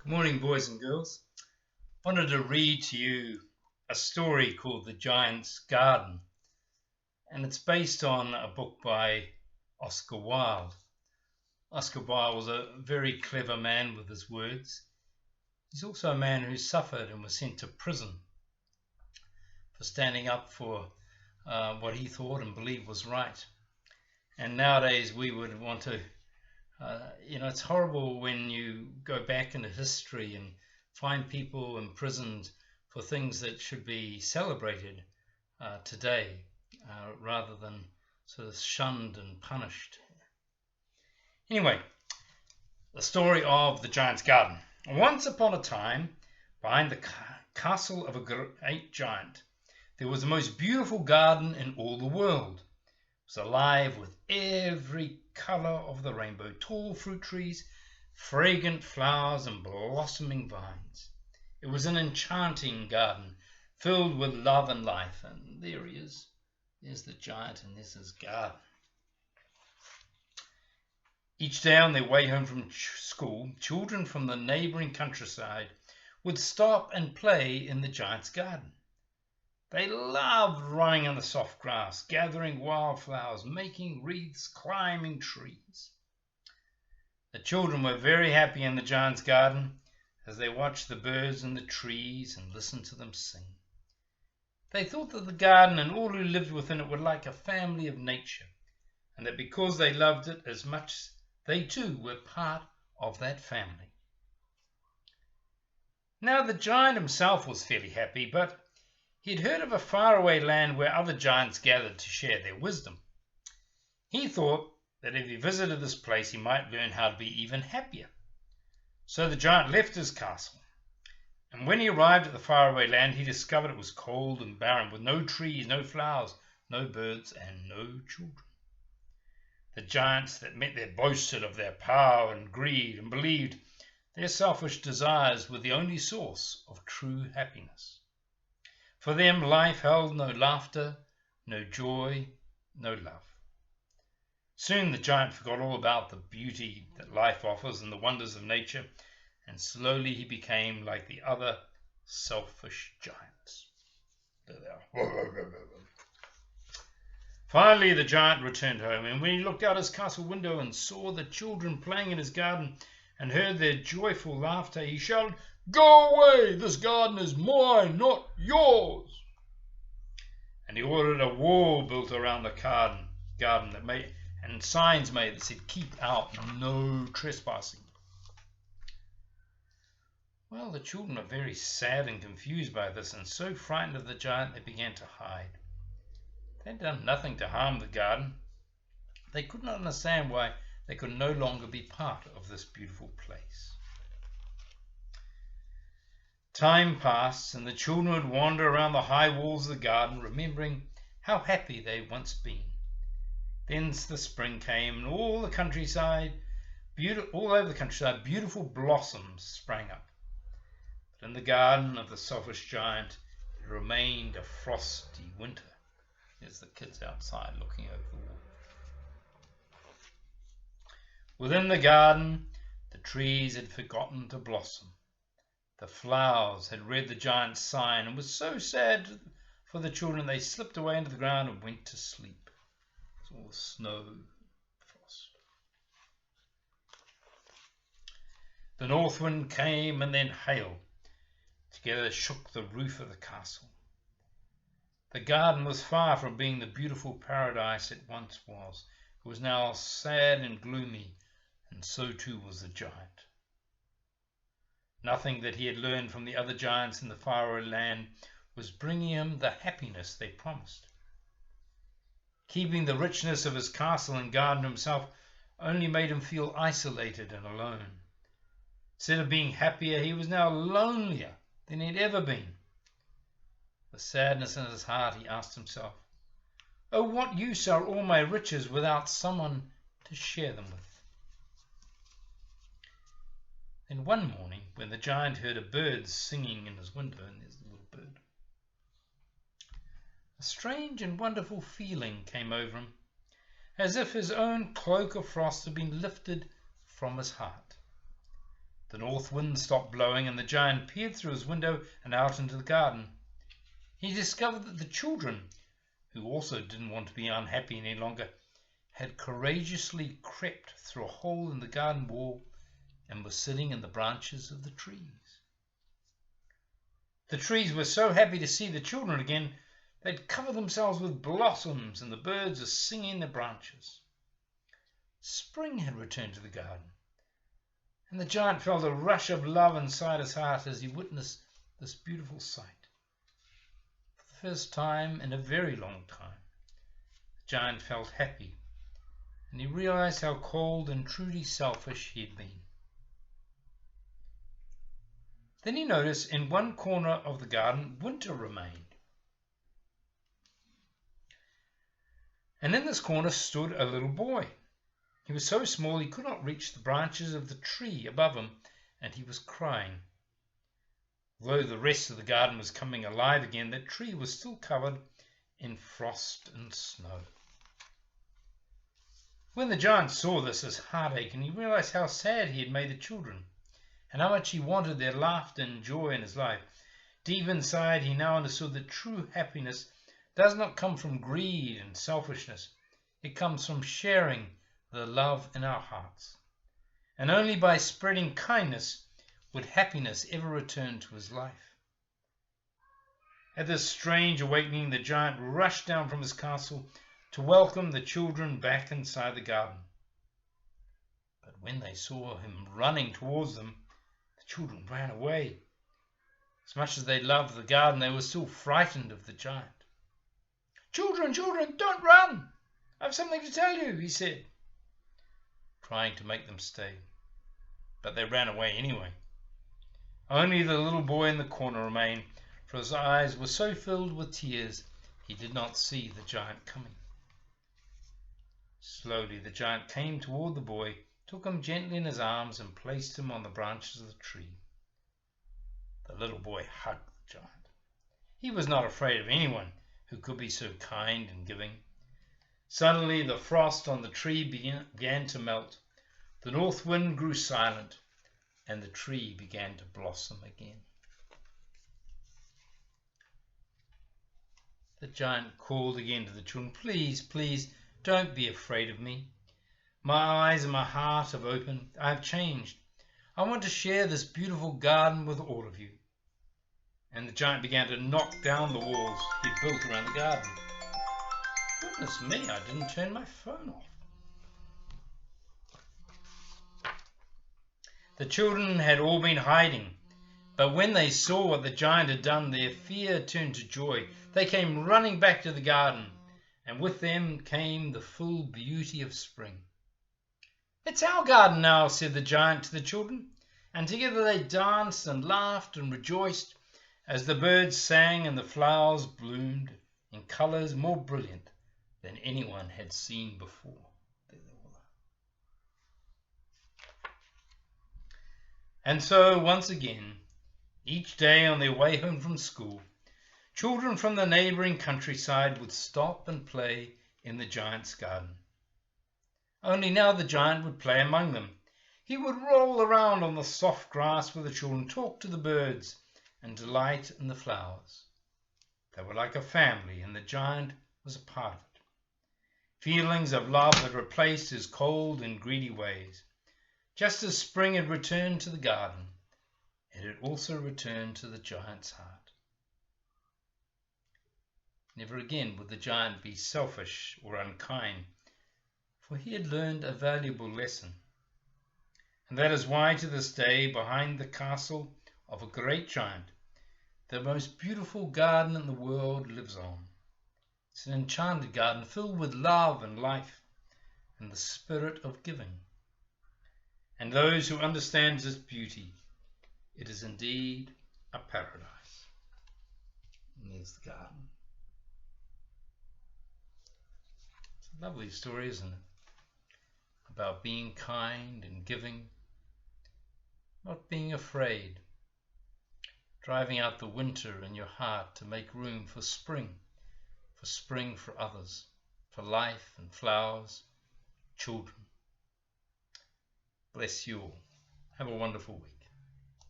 Good morning, boys and girls. I wanted to read to you a story called The Giant's Garden, and it's based on a book by Oscar Wilde. Oscar Wilde was a very clever man with his words. He's also a man who suffered and was sent to prison for standing up for what he thought and believed was right. And nowadays we would want to it's horrible when you go back into history and find people imprisoned for things that should be celebrated today rather than sort of shunned and punished. Anyway, the story of the Giant's Garden. Once upon a time, behind the castle of a great giant, there was the most beautiful garden in all the world. It was alive with every colour of the rainbow, tall fruit trees, fragrant flowers and blossoming vines. It was an enchanting garden filled with love and life. And there he is. There's the giant and there's his garden. Each day on their way home from school, children from the neighbouring countryside would stop and play in the giant's garden. They loved running in the soft grass, gathering wildflowers, making wreaths, climbing trees. The children were very happy in the giant's garden as they watched the birds in the trees and listened to them sing. They thought that the garden and all who lived within it were like a family of nature, and that because they loved it as much, they too were part of that family. Now the giant himself was fairly happy, but he had heard of a faraway land where other giants gathered to share their wisdom. He thought that if he visited this place, he might learn how to be even happier. So the giant left his castle, and when he arrived at the faraway land, he discovered it was cold and barren, with no trees, no flowers, no birds, and no children. The giants that met there boasted of their power and greed and believed their selfish desires were the only source of true happiness. For them, life held no laughter, no joy, no love. Soon the giant forgot all about the beauty that life offers and the wonders of nature, and slowly he became like the other selfish giants. There they are. Finally, the giant returned home, and when he looked out his castle window and saw the children playing in his garden and heard their joyful laughter, he shouted, "Go away! This garden is mine, not yours!" And he ordered a wall built around the garden that made, and signs made that said, "Keep out, no trespassing." Well, the children were very sad and confused by this, and so frightened of the giant they began to hide. They had done nothing to harm the garden. They could not understand why they could no longer be part of this beautiful place. Time passed, and the children would wander around the high walls of the garden, remembering how happy they had once been. Then the spring came, and all over the countryside, beautiful blossoms sprang up. But in the garden of the selfish giant, it remained a frosty winter. There's the kids outside looking over the wall. Within the garden, the trees had forgotten to blossom. The flowers had read the giant's sign and was so sad for the children they slipped away into the ground and went to sleep. It was all snow, frost. The north wind came and then hail. Together shook the roof of the castle. The garden was far from being the beautiful paradise it once was. It was now sad and gloomy, and so too was the giant. Nothing that he had learned from the other giants in the faraway land was bringing him the happiness they promised. Keeping the richness of his castle and garden himself only made him feel isolated and alone. Instead of being happier, he was now lonelier than he had ever been. With sadness in his heart, he asked himself, "Oh, what use are all my riches without someone to share them with?" Then one morning, when the giant heard a bird singing in his window, and there's the little bird, a strange and wonderful feeling came over him, as if his own cloak of frost had been lifted from his heart. The north wind stopped blowing, and the giant peered through his window and out into the garden. He discovered that the children, who also didn't want to be unhappy any longer, had courageously crept through a hole in the garden wall and were sitting in the branches of the trees. The trees were so happy to see the children again, they'd covered themselves with blossoms, and the birds were singing in the branches. Spring had returned to the garden, and the giant felt a rush of love inside his heart as he witnessed this beautiful sight. For the first time in a very long time, the giant felt happy, and he realized how cold and truly selfish he had been. Then he noticed in one corner of the garden winter remained. And in this corner stood a little boy. He was so small he could not reach the branches of the tree above him, and he was crying. Although the rest of the garden was coming alive again, that tree was still covered in frost and snow. When the giant saw this, his heart ached, and he realized how sad he had made the children, and how much he wanted their laughter and joy in his life. Deep inside, he now understood that true happiness does not come from greed and selfishness. It comes from sharing the love in our hearts. And only by spreading kindness would happiness ever return to his life. At this strange awakening, the giant rushed down from his castle to welcome the children back inside the garden. But when they saw him running towards them, the children ran away. As much as they loved the garden, they were still frightened of the giant. "Children, children, don't run! I have something to tell you," he said, trying to make them stay. But they ran away anyway. Only the little boy in the corner remained, for his eyes were so filled with tears he did not see the giant coming. Slowly the giant came toward the boy, took him gently in his arms, and placed him on the branches of the tree. The little boy hugged the giant. He was not afraid of anyone who could be so kind and giving. Suddenly the frost on the tree began to melt, the north wind grew silent, and the tree began to blossom again. The giant called again to the children, "Please, please, don't be afraid of me. My eyes and my heart have opened. I have changed. I want to share this beautiful garden with all of you." And the giant began to knock down the walls he'd built around the garden. Goodness me, I didn't turn my phone off. The children had all been hiding, but when they saw what the giant had done, their fear turned to joy. They came running back to the garden, and with them came the full beauty of spring. "It's our garden now," said the giant to the children, and together they danced and laughed and rejoiced as the birds sang and the flowers bloomed in colors more brilliant than anyone had seen before. And so, once again, each day on their way home from school, children from the neighboring countryside would stop and play in the giant's garden. Only now the giant would play among them. He would roll around on the soft grass with the children, talk to the birds, and delight in the flowers. They were like a family, and the giant was a part of it. Feelings of love had replaced his cold and greedy ways. Just as spring had returned to the garden, it had also returned to the giant's heart. Never again would the giant be selfish or unkind, for he had learned a valuable lesson. And that is why to this day, behind the castle of a great giant, the most beautiful garden in the world lives on. It's an enchanted garden filled with love and life and the spirit of giving. And those who understand its beauty, it is indeed a paradise. And there's the garden. It's a lovely story, isn't it? About being kind and giving, not being afraid, driving out the winter in your heart to make room for spring for others, for life and flowers, children. Bless you all. Have a wonderful week.